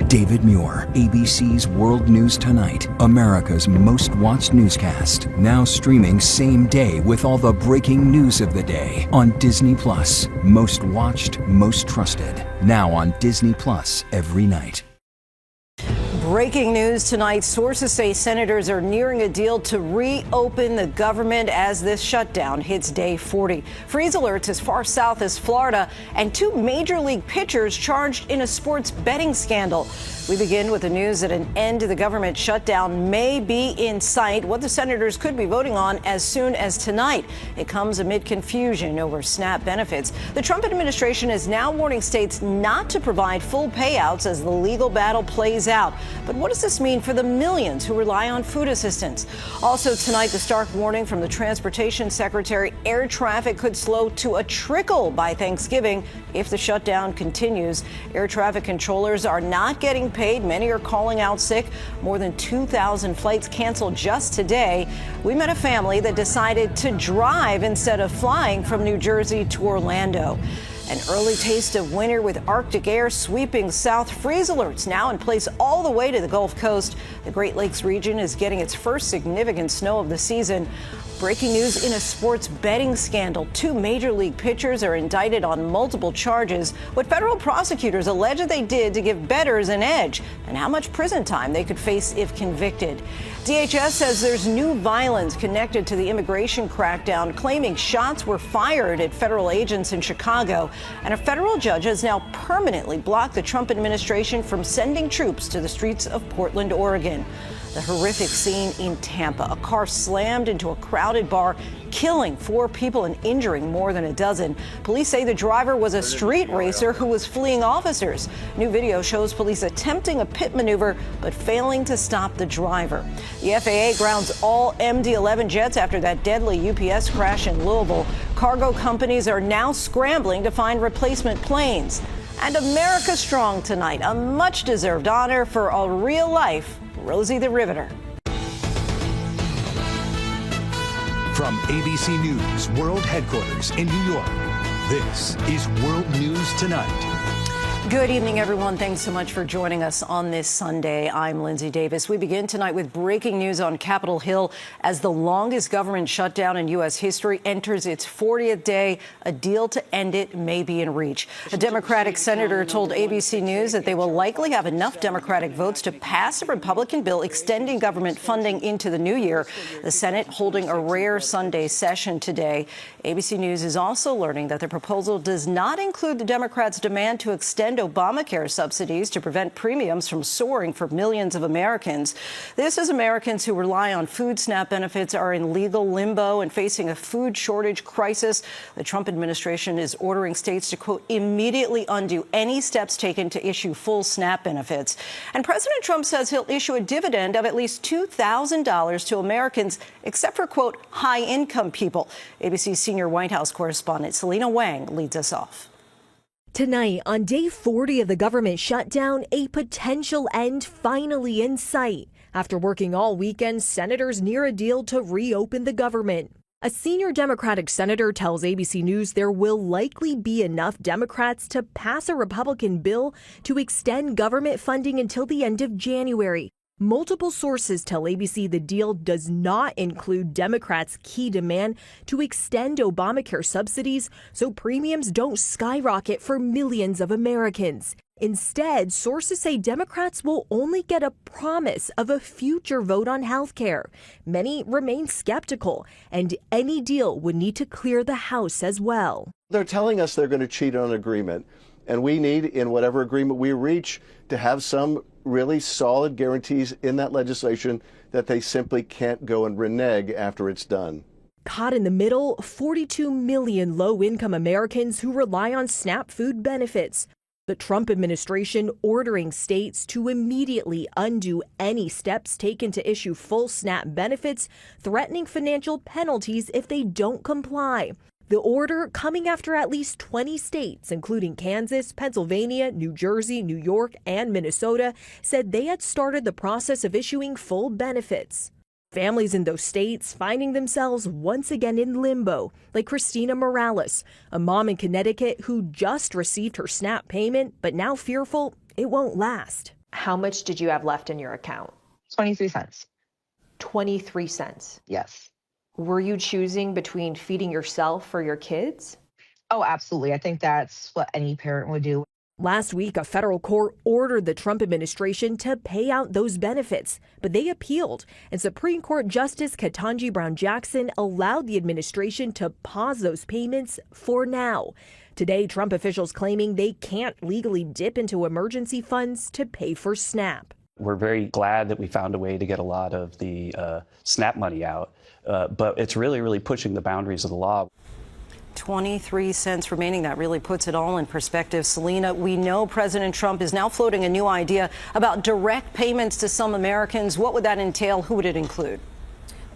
David Muir, ABC's World News Tonight, America's most watched newscast. Now streaming same day with all the breaking news of the day on Disney Plus. Most watched, most trusted. Now on Disney Plus every night. Breaking news tonight. Sources say senators are nearing a deal to reopen the government as this shutdown hits day 40. Freeze alerts as far south as Florida and two major league pitchers charged in a sports betting scandal. We begin with the news that an end to the government shutdown may be in sight, what the senators could be voting on as soon as tonight. It comes amid confusion over SNAP benefits. The Trump administration is now warning states not to provide full payouts as the legal battle plays out. But what does this mean for the millions who rely on food assistance? Also tonight, the stark warning from the Transportation Secretary: air traffic could slow to a trickle by Thanksgiving if the shutdown continues. Air traffic controllers are not getting paid. Many are calling out sick. More than 2,000 flights canceled just today. We met a family that decided to drive instead of flying from New Jersey to Orlando. An early taste of winter with Arctic air sweeping south. Freeze alerts now in place all the way to the Gulf Coast. The Great Lakes region is getting its first significant snow of the season. Breaking news in a sports betting scandal. Two major league pitchers are indicted on multiple charges. What federal prosecutors allege they did to give bettors an edge, and how much prison time they could face if convicted. DHS says there's new violence connected to the immigration crackdown, claiming shots were fired at federal agents in Chicago. And a federal judge has now permanently blocked the Trump administration from sending troops to the streets of Portland, Oregon. The horrific scene in Tampa. A car slammed into a crowded bar, killing 4 people and injuring more than a dozen. Police say the driver was a street racer who was fleeing officers. New video shows police attempting a pit maneuver but failing to stop the driver. The FAA grounds all MD-11 jets after that deadly UPS crash in Louisville. Cargo companies are now scrambling to find replacement planes. And America Strong tonight, a much-deserved honor for a real-life Rosie the Riveter. From ABC News World Headquarters in New York, this is World News Tonight. Good evening, everyone. Thanks so much for joining us on this Sunday. I'm Lindsay Davis. We begin tonight with breaking news on Capitol Hill as the longest government shutdown in U.S. history enters its 40th day. A deal to end it may be in reach. A Democratic senator told ABC News that they will likely have enough Democratic votes to pass a Republican bill extending government funding into the new year. The Senate holding a rare Sunday session today. ABC News is also learning that the proposal does not include the Democrats' demand to extend Obamacare subsidies to prevent premiums from soaring for millions of Americans. This is Americans who rely on food SNAP benefits are in legal limbo and facing a food shortage crisis. The Trump administration is ordering states to, quote, immediately undo any steps taken to issue full SNAP benefits. And President Trump says he'll issue a dividend of at least $2,000 to Americans, except for, quote, high-income people. ABC's senior White House correspondent Selena Wang leads us off. Tonight, on day 40 of the government shutdown, a potential end finally in sight. After working all weekend, senators near a deal to reopen the government. A senior Democratic senator tells ABC News there will likely be enough Democrats to pass a Republican bill to extend government funding until the end of January. Multiple sources tell ABC the deal does not include Democrats' key demand to extend Obamacare subsidies so premiums don't skyrocket for millions of Americans. Instead, sources say Democrats will only get a promise of a future vote on health care. Many remain skeptical, and any deal would need to clear the House as well. They're telling us they're going to cheat on an agreement, and we need, in whatever agreement we reach, to have some really solid guarantees in that legislation that they simply can't go and renege after it's done. Caught in the middle, 42 million low-income Americans who rely on SNAP food benefits. The Trump administration ordering states to immediately undo any steps taken to issue full SNAP benefits, threatening financial penalties if they don't comply. The order coming after at least 20 states, including Kansas, Pennsylvania, New Jersey, New York, and Minnesota, said they had started the process of issuing full benefits. Families in those states finding themselves once again in limbo, like Christina Morales, a mom in Connecticut who just received her SNAP payment, but now fearful it won't last. How much did you have left in your account? 23 cents. 23 cents. Yes. Were you choosing between feeding yourself or your kids? Oh, absolutely. I think that's what any parent would do. Last week, a federal court ordered the Trump administration to pay out those benefits, but they appealed, and Supreme Court Justice Ketanji Brown Jackson allowed the administration to pause those payments for now. Today, Trump officials claiming they can't legally dip into emergency funds to pay for SNAP. We're very glad that we found a way to get a lot of the SNAP money out, but it's really pushing the boundaries of the law. 23 cents remaining. That really puts it all in perspective. Selena, we know President Trump is now floating a new idea about direct payments to some Americans. What would that entail? Who would it include?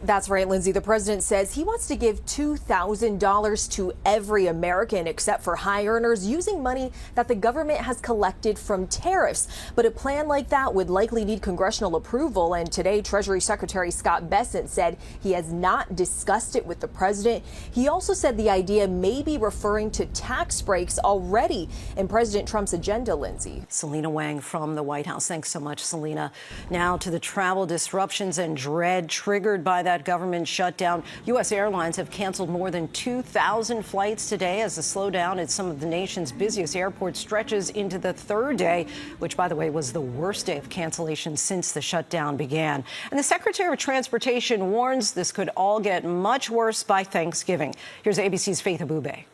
That's right, Lindsay. The president says he wants to give $2,000 to every American except for high earners using money that the government has collected from tariffs. But a plan like that would likely need congressional approval. And today, Treasury Secretary Scott Bessent said he has not discussed it with the president. He also said the idea may be referring to tax breaks already in President Trump's agenda, Lindsay. Selena Wang from the White House. Thanks so much, Selena. Now to the travel disruptions and dread triggered by that government shutdown. U.S. airlines have canceled more than 2,000 flights today as the slowdown at some of the nation's busiest airports stretches into the third day, which, by the way, was the worst day of cancellation since the shutdown began. And the Secretary of Transportation warns this could all get much worse by Thanksgiving. Here's ABC's Faith Abube.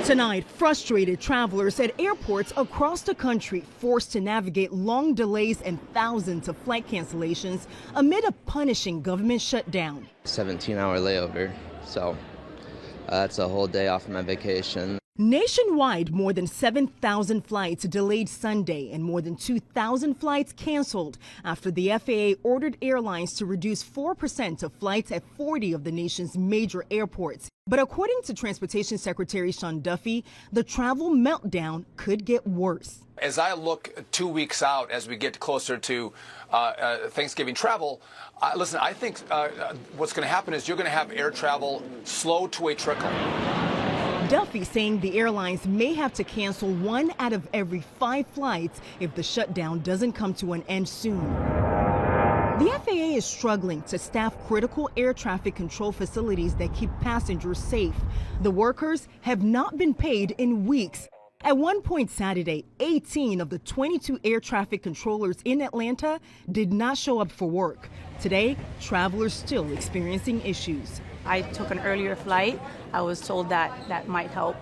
Tonight, frustrated travelers at airports across the country forced to navigate long delays and thousands of flight cancellations amid a punishing government shutdown. 17-hour layover, so that's a whole day off of my vacation. Nationwide, more than 7,000 flights delayed Sunday and more than 2,000 flights canceled after the FAA ordered airlines to reduce 4% of flights at 40 of the nation's major airports. But according to Transportation Secretary Sean Duffy, the travel meltdown could get worse. As I look 2 weeks out, as we get closer to Thanksgiving travel, listen, I think what's going to happen is you're going to have air travel slow to a trickle. Duffy saying the airlines may have to cancel 1 out of every 5 flights if the shutdown doesn't come to an end soon. The FAA is struggling to staff critical air traffic control facilities that keep passengers safe. The workers have not been paid in weeks. At one point Saturday, 18 of the 22 air traffic controllers in Atlanta did not show up for work. Today, travelers still experiencing issues. I took an earlier flight. I was told that that might help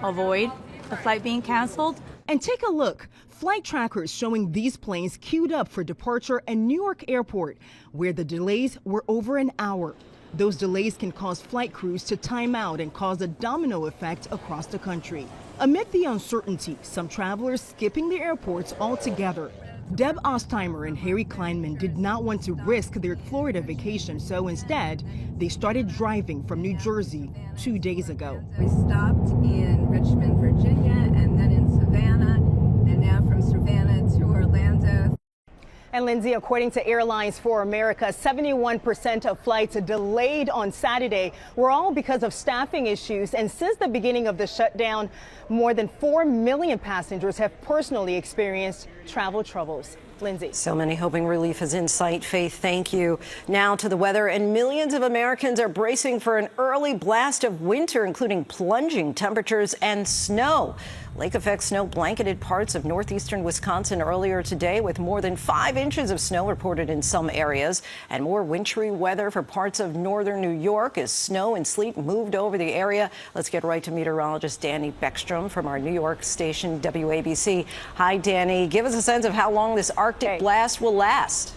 avoid the flight being canceled. And take a look. Flight trackers showing these planes queued up for departure at Newark Airport, where the delays were over an hour. Those delays can cause flight crews to time out and cause a domino effect across the country. Amid the uncertainty, some travelers skipping the airports altogether. Deb Ostheimer and Harry Kleinman did not want to risk their Florida vacation, so instead, they started driving from New Jersey 2 days ago. We stopped in Richmond, Virginia, and then in Savannah, and now from Savannah to Orlando. And Lindsay, according to Airlines for America, 71% of flights delayed on Saturday were all because of staffing issues. And since the beginning of the shutdown, more than 4 million passengers have personally experienced travel troubles. Lindsay. So many hoping relief is in sight. Faith, thank you. Now to the weather, and millions of Americans are bracing for an early blast of winter, including plunging temperatures and snow. Lake effect snow blanketed parts of northeastern Wisconsin earlier today, with more than 5 inches of snow reported in some areas, and more wintry weather for parts of northern New York as snow and sleet moved over the area. Let's get right to meteorologist Danny Beckstrom from our New York station WABC. Hi, Danny. Give us a sense of how long this Arctic blast will last.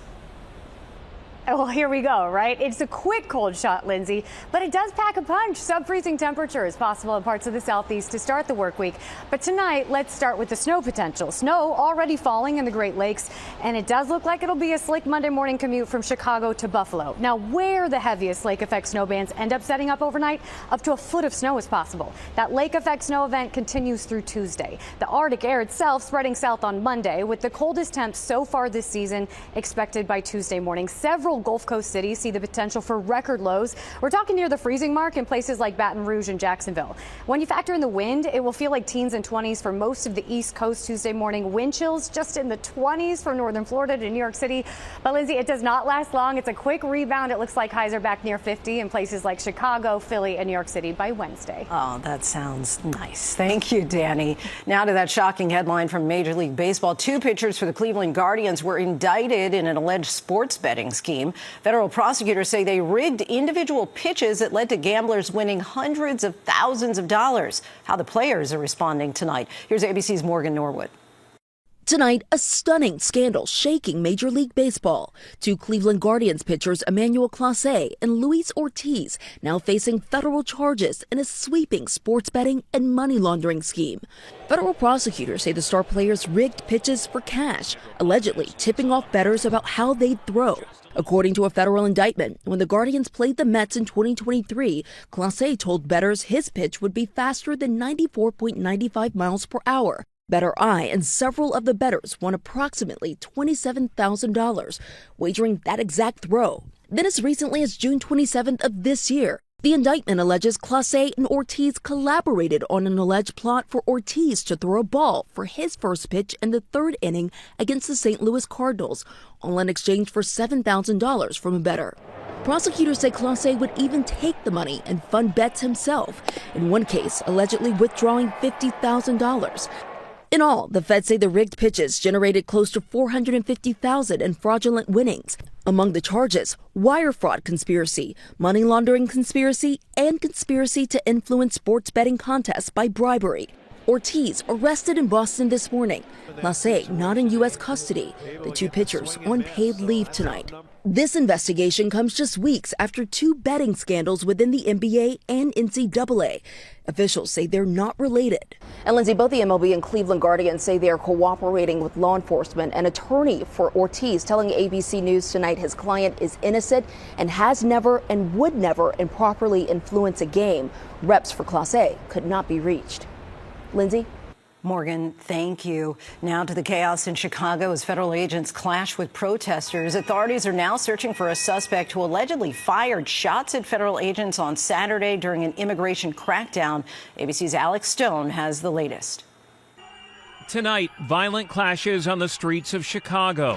Well, here we go, right? It's a quick cold shot, Lindsay, but it does pack a punch. Sub-freezing temperatures possible in parts of the southeast to start the work week. But tonight, let's start with the snow potential. Snow already falling in the Great Lakes, and it does look like it'll be a slick Monday morning commute from Chicago to Buffalo. Now, where the heaviest lake effect snow bands end up setting up overnight, up to a foot of snow is possible. That lake effect snow event continues through Tuesday. The Arctic air itself spreading south on Monday, with the coldest temps so far this season expected by Tuesday morning. Several several Gulf Coast cities see the potential for record lows. We're talking near the freezing mark in places like Baton Rouge and Jacksonville. When you factor in the wind, it will feel like teens and 20s for most of the East Coast Tuesday morning. Wind chills just in the 20s from northern Florida to New York City. But Lindsay, it does not last long. It's a quick rebound. It looks like highs are back near 50 in places like Chicago, Philly, and New York City by Wednesday. Oh, that sounds nice. Thank you, Danny. Now to that shocking headline from Major League Baseball. 2 pitchers for the Cleveland Guardians were indicted in an alleged sports betting scheme. Federal prosecutors say they rigged individual pitches that led to gamblers winning hundreds of thousands of dollars. How the players are responding tonight. Here's ABC's Morgan Norwood. Tonight, a stunning scandal shaking Major League Baseball. 2 Cleveland Guardians pitchers, Emmanuel Clase and Luis Ortiz, now facing federal charges in a sweeping sports betting and money laundering scheme. Federal prosecutors say the star players rigged pitches for cash, allegedly tipping off bettors about how they'd throw. According to a federal indictment, when the Guardians played the Mets in 2023, Clase told bettors his pitch would be faster than 94.95 miles per hour. Better I and several of the bettors won approximately $27,000, wagering that exact throw. Then as recently as June 27th of this year, the indictment alleges Clase and Ortiz collaborated on an alleged plot for Ortiz to throw a ball for his first pitch in the 3rd inning against the St. Louis Cardinals, all in exchange for $7,000 from a bettor. Prosecutors say Clase would even take the money and fund bets himself, in one case allegedly withdrawing $50,000. In all, the feds say the rigged pitches generated close to $450,000 in fraudulent winnings. Among the charges, wire fraud conspiracy, money laundering conspiracy, and conspiracy to influence sports betting contests by bribery. Ortiz arrested in Boston this morning. Clase not in U.S. custody. The 2 pitchers on paid leave tonight. This investigation comes just weeks after 2 betting scandals within the NBA and NCAA. Officials say they're not related. And Lindsay, both the MLB and Cleveland Guardians say they are cooperating with law enforcement. An attorney for Ortiz telling ABC News tonight his client is innocent and has never and would never improperly influence a game. Reps for Clase could not be reached. Lindsay? Morgan, thank you. Now to the chaos in Chicago as federal agents clash with protesters. Authorities are now searching for a suspect who allegedly fired shots at federal agents on Saturday during an immigration crackdown. ABC's Alex Stone has the latest. Tonight, violent clashes on the streets of Chicago.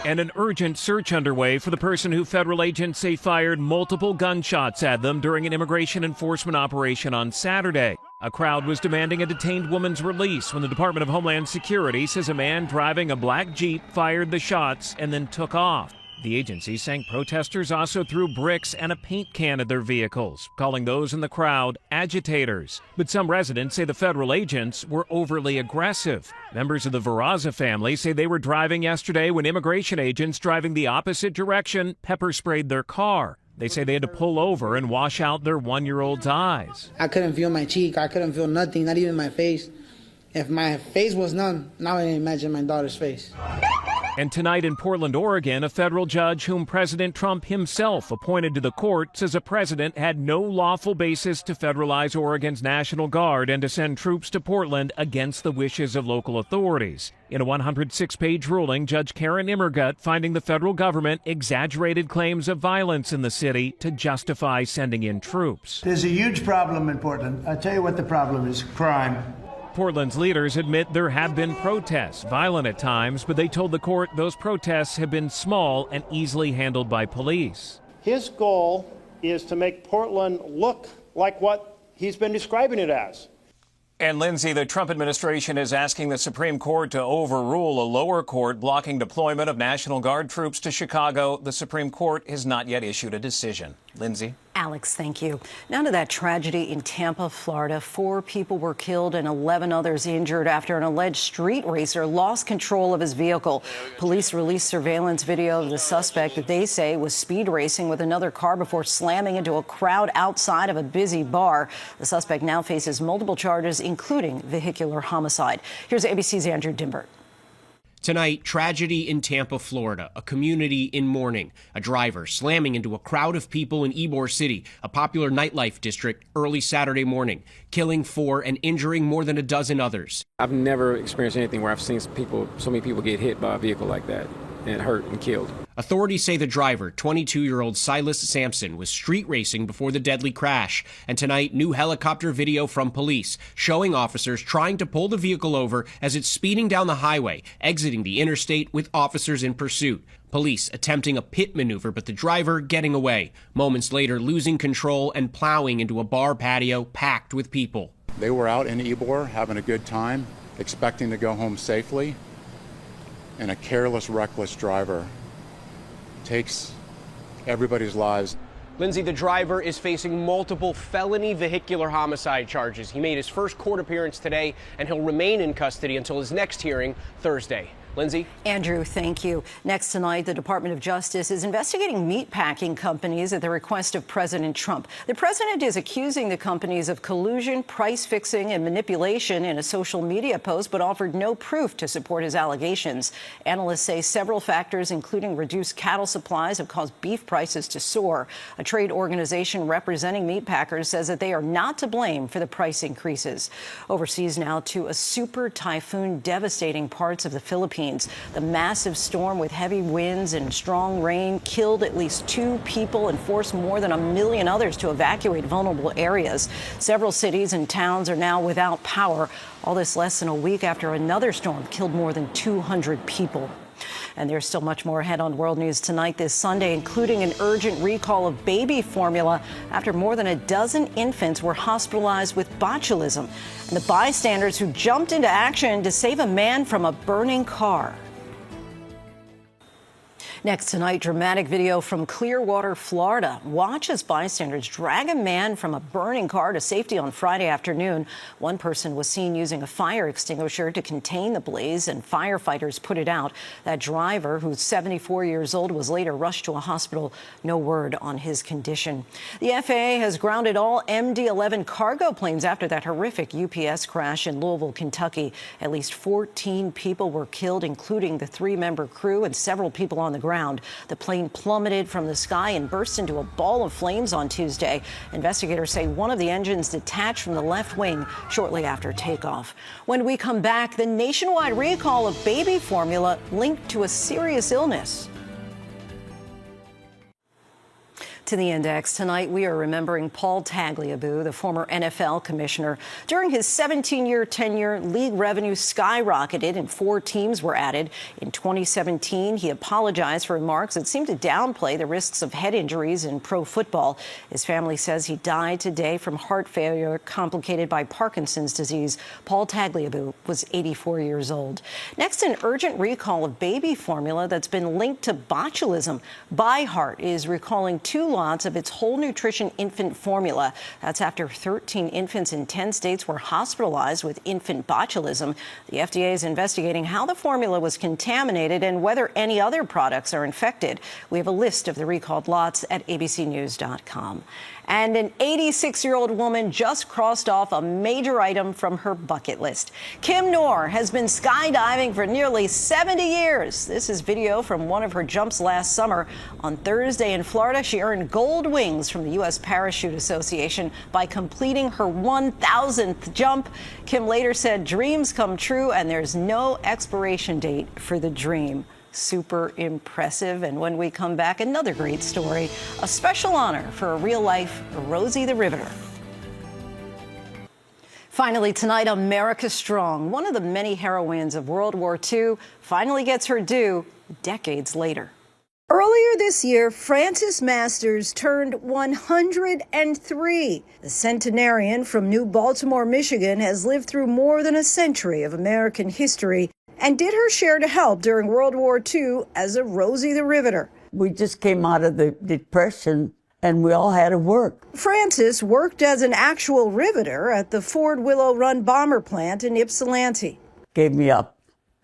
And an urgent search underway for the person who federal agents say fired multiple gunshots at them during an immigration enforcement operation on Saturday. A crowd was demanding a detained woman's release when the Department of Homeland Security says a man driving a black Jeep fired the shots and then took off. The agency saying protesters also threw bricks and a paint can at their vehicles, calling those in the crowd agitators. But some residents say the federal agents were overly aggressive. Members of the Veraza family say they were driving yesterday when immigration agents driving the opposite direction pepper sprayed their car. They say they had to pull over and wash out their 1-year-old's eyes. I couldn't feel my cheek. I couldn't feel nothing, not even my face. If my face was numb, now I imagine my daughter's face. And tonight in Portland, Oregon, a federal judge whom President Trump himself appointed to the court says a president had no lawful basis to federalize Oregon's National Guard and to send troops to Portland against the wishes of local authorities. In a 106-page ruling, Judge Karen Immergut finding the federal government exaggerated claims of violence in the city to justify sending in troops. There's a huge problem in Portland. I'll tell you what the problem is: crime. Portland's leaders admit there have been protests, violent at times, but they told the court those protests have been small and easily handled by police. His goal is to make Portland look like what he's been describing it as. And Lindsay, the Trump administration is asking the Supreme Court to overrule a lower court blocking deployment of National Guard troops to Chicago. The Supreme Court has not yet issued a decision. Lindsay? Alex, thank you. Now to that tragedy in Tampa, Florida. 4 people were killed and 11 others injured after an alleged street racer lost control of his vehicle. Police released surveillance video of the suspect that they say was speed racing with another car before slamming into a crowd outside of a busy bar. The suspect now faces multiple charges, including vehicular homicide. Here's ABC's Andrew Dimbert. Tonight, tragedy in Tampa, Florida, a community in mourning. A driver slamming into a crowd of people in Ybor City, a popular nightlife district, early Saturday morning, killing 4 and injuring more than a dozen others. I've never experienced anything where I've seen so many people get hit by a vehicle like that. and hurt and killed. Authorities say the driver, 22-year-old Silas Sampson, was street racing before the deadly crash. And tonight, new helicopter video from police showing officers trying to pull the vehicle over as it's speeding down the highway, exiting the interstate with officers in pursuit. Police attempting a pit maneuver, but the driver getting away. Moments later, losing control and plowing into a bar patio packed with people. They were out in Ybor having a good time, expecting to go home safely, and a careless, reckless driver takes everybody's lives. Lindsay, the driver is facing multiple felony vehicular homicide charges. He made his first court appearance today, and he'll remain in custody until his next hearing Thursday. Lindsay? Andrew, thank you. Next tonight, the Department of Justice is investigating meatpacking companies at the request of President Trump. The president is accusing the companies of collusion, price fixing, and manipulation in a social media post, but offered no proof to support his allegations. Analysts say several factors, including reduced cattle supplies, have caused beef prices to soar. A trade organization representing meatpackers says that they are not to blame for the price increases. Overseas now to a super typhoon devastating parts of the Philippines. The massive storm with heavy winds and strong rain killed at least 2 people and forced more than 1 million others to evacuate vulnerable areas. Several cities and towns are now without power. All this less than a week after another storm killed more than 200 people. And there's still much more ahead on World News Tonight this Sunday, including an urgent recall of baby formula after more than a dozen infants were hospitalized with botulism. And the bystanders who jumped into action to save a man from a burning car. Next tonight, dramatic video from Clearwater, Florida. Watch as bystanders drag a man from a burning car to safety on Friday afternoon. One person was seen using a fire extinguisher to contain the blaze, and firefighters put it out. That driver, who's 74 years old, was later rushed to a hospital. No word on his condition. The FAA has grounded all MD-11 cargo planes after that horrific UPS crash in Louisville, Kentucky. At least 14 people were killed, including the 3-member crew and several people on the ground. The plane plummeted from the sky and burst into a ball of flames on Tuesday. Investigators say one of the engines detached from the left wing shortly after takeoff. When we come back, the nationwide recall of baby formula linked to a serious illness. To the Index. Tonight, we are remembering Paul Tagliabue, the former NFL commissioner. During his 17-year tenure, league revenue skyrocketed and 4 teams were added. In 2017, he apologized for remarks that seemed to downplay the risks of head injuries in pro football. His family says he died today from heart failure complicated by Parkinson's disease. Paul Tagliabue was 84 years old. Next, an urgent recall of baby formula that's been linked to botulism. ByHeart is recalling 2 lots of its whole nutrition infant formula. That's after 13 infants in 10 states were hospitalized with infant botulism. The FDA is investigating how the formula was contaminated and whether any other products are infected. We have a list of the recalled lots at abcnews.com. And an 86-year-old woman just crossed off a major item from her bucket list. Kim Noor has been skydiving for nearly 70 years. This is video from one of her jumps last summer. On Thursday in Florida, she earned gold wings from the U.S. Parachute Association by completing her 1,000th jump. Kim later said dreams come true and there's no expiration date for the dream. Super impressive. And when we come back, another great story, a special honor for a real-life Rosie the Riveter. Finally tonight, America Strong, one of the many heroines of World War II, finally gets her due decades later. Earlier this year, Frances Masters turned 103. The centenarian from New Baltimore, Michigan, has lived through more than a century of American history and did her share to help during World War II as a Rosie the Riveter. We just came out of the Depression, and we all had to work. Frances worked as an actual riveter at the Ford Willow Run bomber plant in Ypsilanti. Gave me an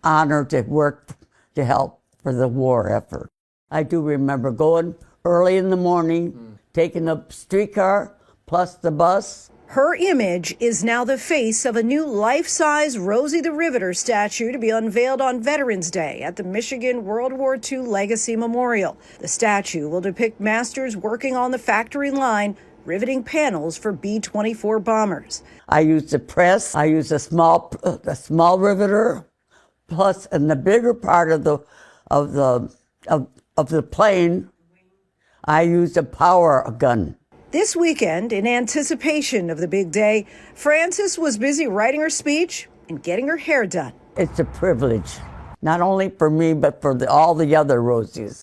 honor to work to help for the war effort. I do remember going early in the morning, taking a streetcar plus the bus. Her image is now the face of a new life-size Rosie the Riveter statue to be unveiled on Veterans Day at the Michigan World War II Legacy Memorial. The statue will depict Masters working on the factory line, riveting panels for B-24 bombers. I used a press. I used a small riveter, plus, and the bigger part of the of the plane, I used a power gun. This weekend, in anticipation of the big day, Frances was busy writing her speech and getting her hair done. It's a privilege, not only for me, but for all the other Rosies.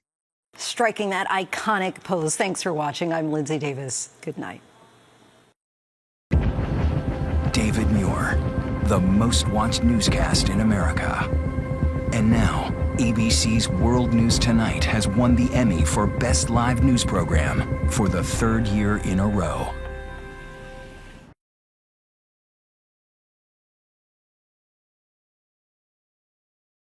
Striking that iconic pose. Thanks for watching. I'm Lindsay Davis. Good night. David Muir, the most watched newscast in America. And now, ABC's World News Tonight has won the Emmy for Best Live News Program for the third year in a row.